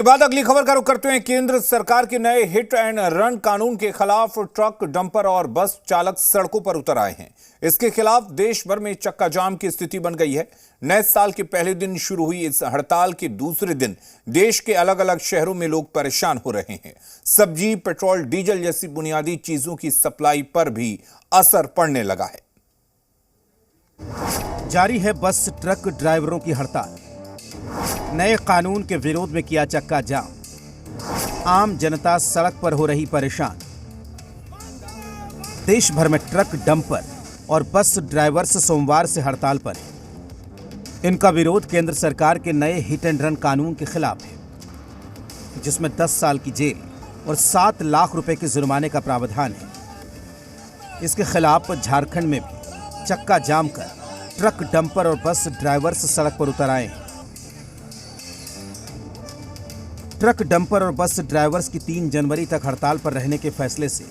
के बाद अगली खबर का रुख करते हैं। केंद्र सरकार के नए हिट एंड रन कानून के खिलाफ ट्रक, डंपर और बस चालक सड़कों पर उतर आए हैं। इसके खिलाफ देश भर में चक्का जाम की स्थिति बन गई है। नए साल के पहले दिन शुरू हुई इस हड़ताल के दूसरे दिन देश के अलग अलग शहरों में लोग परेशान हो रहे हैं। सब्जी, पेट्रोल, डीजल जैसी बुनियादी चीजों की सप्लाई पर भी असर पड़ने लगा है। जारी है बस ट्रक ड्राइवरों की हड़ताल। नए कानून के विरोध में किया चक्का जाम। आम जनता सड़क पर हो रही परेशान। देश भर में ट्रक, डंपर और बस ड्राइवर्स सोमवार से हड़ताल पर हैं। इनका विरोध केंद्र सरकार के नए हिट एंड रन कानून के खिलाफ है, जिसमें 10 साल की जेल और 7 लाख रुपए के जुर्माने का प्रावधान है। इसके खिलाफ झारखंड में भी चक्का जाम कर ट्रक, डंपर और बस ड्राइवर्स सड़क पर उतर आए हैं। ट्रक, डंपर और बस ड्राइवर्स की 3 जनवरी तक हड़ताल पर रहने के फैसले से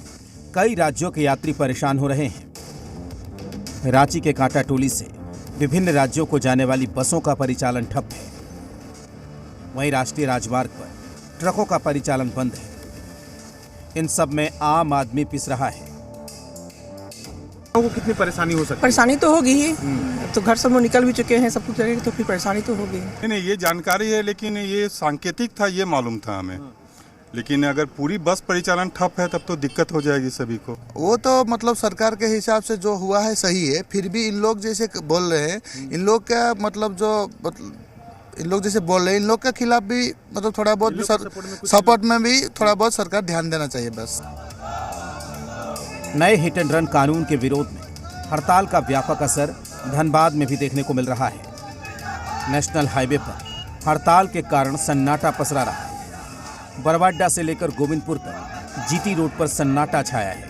कई राज्यों के यात्री परेशान हो रहे हैं। रांची के कांटा टोली से विभिन्न राज्यों को जाने वाली बसों का परिचालन ठप है। वहीं राष्ट्रीय राजमार्ग पर ट्रकों का परिचालन बंद है। इन सब में आम आदमी पिस रहा है। को कितनी परेशानी हो सकती है? परेशानी तो होगी ही। तो घर से वो निकल भी चुके हैं, सब कुछ करेंगे तो फिर परेशानी तो होगी। नहीं, ये जानकारी है, लेकिन ये सांकेतिक था, ये मालूम था हमें। लेकिन अगर पूरी बस परिचालन ठप है तब तो दिक्कत हो जाएगी सभी को। वो तो मतलब सरकार के हिसाब से जो हुआ है सही है। फिर भी इन लोग जैसे बोल रहे हैं, इन लोग का मतलब इन लोग जैसे बोल रहे हैं, इन लोग के खिलाफ भी मतलब थोड़ा बहुत भी सपोर्ट में भी थोड़ा बहुत सरकार ध्यान देना चाहिए बस। नए हिट एंड रन कानून के विरोध में हड़ताल का व्यापक असर धनबाद में भी देखने को मिल रहा है। नेशनल हाईवे पर हड़ताल के कारण सन्नाटा पसरा रहा है। बरवाडा से लेकर गोविंदपुर तक जीटी रोड पर सन्नाटा छाया है।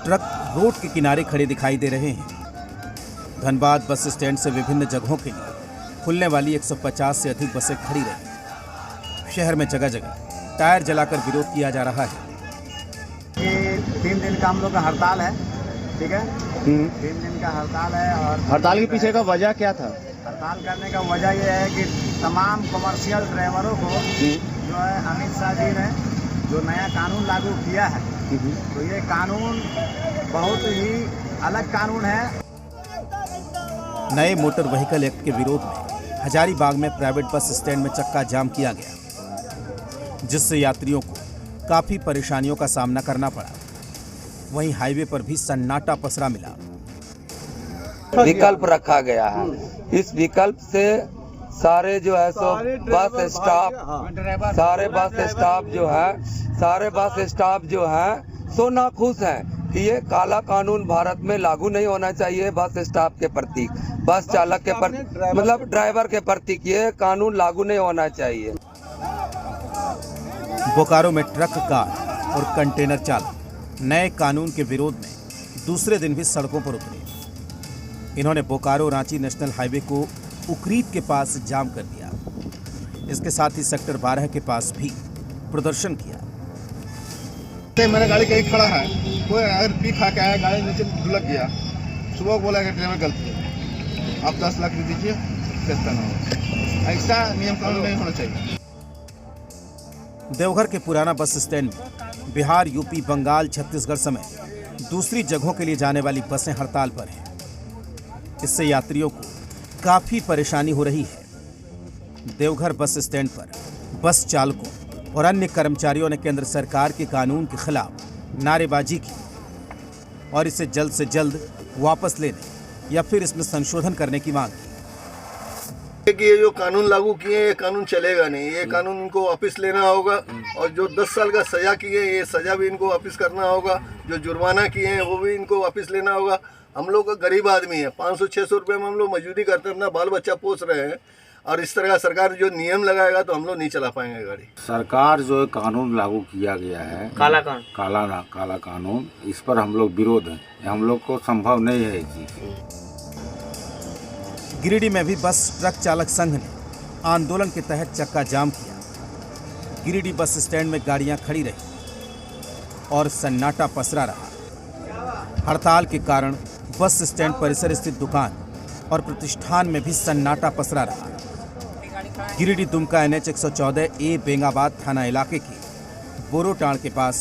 ट्रक रोड के किनारे खड़े दिखाई दे रहे हैं। धनबाद बस स्टैंड से विभिन्न जगहों के लिए खुलने वाली 150 से अधिक बसें खड़ी रही। शहर में जगह जगह टायर जलाकर विरोध किया जा रहा है। 3 दिन का हम लोग का हड़ताल है, ठीक है। 3 दिन का हड़ताल है। और हड़ताल के पीछे का वजह क्या था? हड़ताल करने का वजह यह है कि तमाम कमर्शियल ड्राइवरों को जो है अमित शाह जी ने जो नया कानून लागू किया है, तो ये कानून बहुत ही अलग कानून है। नए मोटर व्हीकल एक्ट के विरोध में हजारीबाग में प्राइवेट बस स्टैंड में चक्का जाम किया गया, जिससे यात्रियों को काफी परेशानियों का सामना करना पड़ा। वहीं हाईवे पर भी सन्नाटा पसरा मिला। विकल्प रखा गया है। इस विकल्प से सारे जो है सो बस स्टाफ जो है सो नाखुश है कि ये काला कानून भारत में लागू नहीं होना चाहिए। बस स्टाफ के प्रति, बस चालक के प्रति, मतलब ड्राइवर के प्रति ये कानून लागू नहीं होना चाहिए। बोकारो में ट्रक, कार और कंटेनर चालक नए कानून के विरोध में दूसरे दिन भी सड़कों पर उतरे। इन्होंने बोकारो रांची नेशनल हाईवे को उकरीद के पास जाम कर दिया। इसके साथ ही सेक्टर 12 के पास भी प्रदर्शन किया। मेरा गाड़ी कहीं खड़ा है, कोई अगर पी खा के आया, गाड़ी नीचे लग गया, सुबह बोला कि ड्राइवर गलती है, आप 10 लाख दे दीजिए, कैसा ना हो। ऐसा नियम कानून नहीं होना चाहिए। देवघर के पुराना बस स्टैंड में बिहार, यूपी, बंगाल, छत्तीसगढ़ समेत दूसरी जगहों के लिए जाने वाली बसें हड़ताल पर हैं। इससे यात्रियों को काफी परेशानी हो रही है। देवघर बस स्टैंड पर बस चालकों और अन्य कर्मचारियों ने केंद्र सरकार के कानून के खिलाफ नारेबाजी की और इसे जल्द से जल्द वापस लेने या फिर इसमें संशोधन करने की मांग की। कि ये जो कानून लागू किए, ये कानून चलेगा नहीं। ये कानून इनको वापस लेना होगा और जो 10 साल का सजा किए, ये सजा भी इनको वापस करना होगा। जो जुर्माना किए हैं वो भी इनको वापस लेना होगा। हम लोग गरीब आदमी है, 500-600 रुपये में हम लोग मजदूरी करते हैं, अपना बाल बच्चा पोस रहे हैं। और इस तरह का सरकार जो नियम लगाएगा तो हम लोग नहीं चला पाएंगे गाड़ी। सरकार जो कानून लागू किया गया है, काला कानून, इस पर हम लोग विरोध हैं। हम लोग को संभव नहीं है ये चीज। गिरिडीह में भी बस ट्रक चालक संघ ने आंदोलन के तहत चक्का जाम किया। गिरिडीह बस स्टैंड में गाड़ियां खड़ी रही और सन्नाटा पसरा रहा। हड़ताल के कारण बस स्टैंड परिसर स्थित दुकान और प्रतिष्ठान में भी सन्नाटा पसरा रहा। गिरिडीह दुमका NH 114 ए बेंगाबाद थाना इलाके के बोरोटाड़ के पास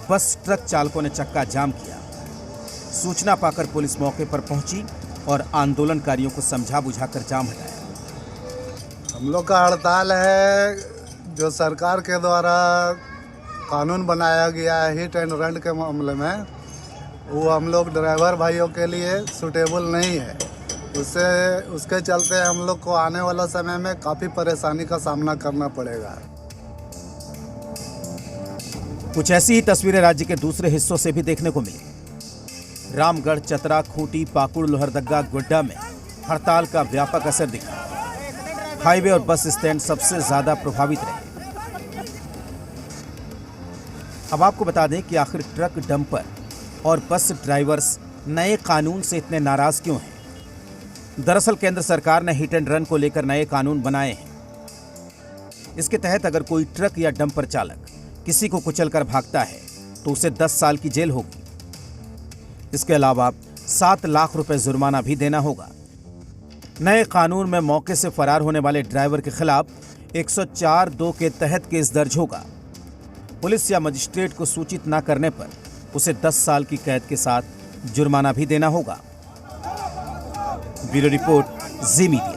बस ट्रक चालकों ने चक्का जाम किया। सूचना पाकर पुलिस मौके पर पहुंची और आंदोलनकारियों को समझा बुझाकर जाम हटाया। हम लोग का हड़ताल है जो सरकार के द्वारा कानून बनाया गया है हिट एंड रन के मामले में, वो हम लोग ड्राइवर भाइयों के लिए सूटेबल नहीं है। उसके चलते हम लोग को आने वाला समय में काफ़ी परेशानी का सामना करना पड़ेगा। कुछ ऐसी ही तस्वीरें राज्य के दूसरे हिस्सों से भी देखने को मिली। रामगढ़, चतरा, खूंटी, पाकुड़, लोहरदगा, गोड्डा में हड़ताल का व्यापक असर दिखा। हाईवे और बस स्टैंड सबसे ज्यादा प्रभावित रहे। अब आपको बता दें कि आखिर ट्रक, डंपर और बस ड्राइवर्स नए कानून से इतने नाराज क्यों हैं? दरअसल केंद्र सरकार ने हिट एंड रन को लेकर नए कानून बनाए हैं। इसके तहत अगर कोई ट्रक या डंपर चालक किसी को कुचलकर भागता है तो उसे 10 साल की जेल होगी। इसके अलावा 7 लाख रुपए जुर्माना भी देना होगा। नए कानून में मौके से फरार होने वाले ड्राइवर के खिलाफ 104(2) के तहत केस दर्ज होगा। पुलिस या मजिस्ट्रेट को सूचित न करने पर उसे 10 साल की कैद के साथ जुर्माना भी देना होगा। ब्यूरो रिपोर्ट, जी मीडिया।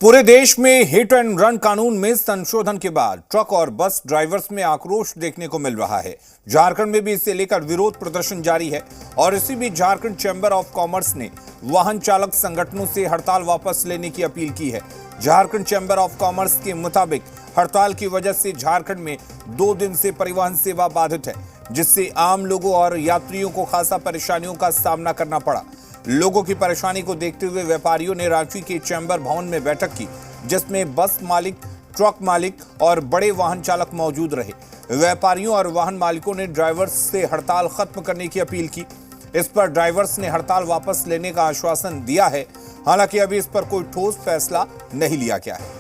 पूरे देश में हिट एंड रन कानून में संशोधन के बाद ट्रक और बस ड्राइवर्स में आक्रोश देखने को मिल रहा है। झारखंड में भी इसे लेकर विरोध प्रदर्शन जारी है और इसी बीच झारखंड चैंबर ऑफ कॉमर्स ने वाहन चालक संगठनों से हड़ताल वापस लेने की अपील की है। झारखंड चैंबर ऑफ कॉमर्स के मुताबिक हड़ताल की वजह से झारखंड में 2 दिन से परिवहन सेवा बाधित है, जिससे आम लोगों और यात्रियों को खासा परेशानियों का सामना करना पड़ा। लोगों की परेशानी को देखते हुए व्यापारियों ने रांची के चैंबर भवन में बैठक की, जिसमें बस मालिक, ट्रक मालिक और बड़े वाहन चालक मौजूद रहे। व्यापारियों और वाहन मालिकों ने ड्राइवर्स से हड़ताल खत्म करने की अपील की। इस पर ड्राइवर्स ने हड़ताल वापस लेने का आश्वासन दिया है। हालांकि अभी इस पर कोई ठोस फैसला नहीं लिया गया है।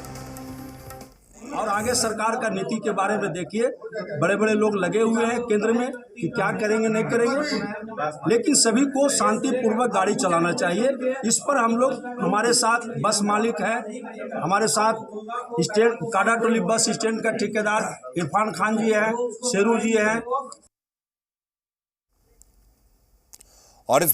और आगे सरकार का नीति के बारे में देखिए, बड़े बड़े लोग लगे हुए हैं केंद्र में कि क्या करेंगे नहीं करेंगे, लेकिन सभी को शांतिपूर्वक गाड़ी चलाना चाहिए। इस पर हम लोग, हमारे साथ बस मालिक है, हमारे साथ स्टैंड काडाटोली बस स्टैंड का ठेकेदार इरफान खान जी है, शेरू जी है। और इस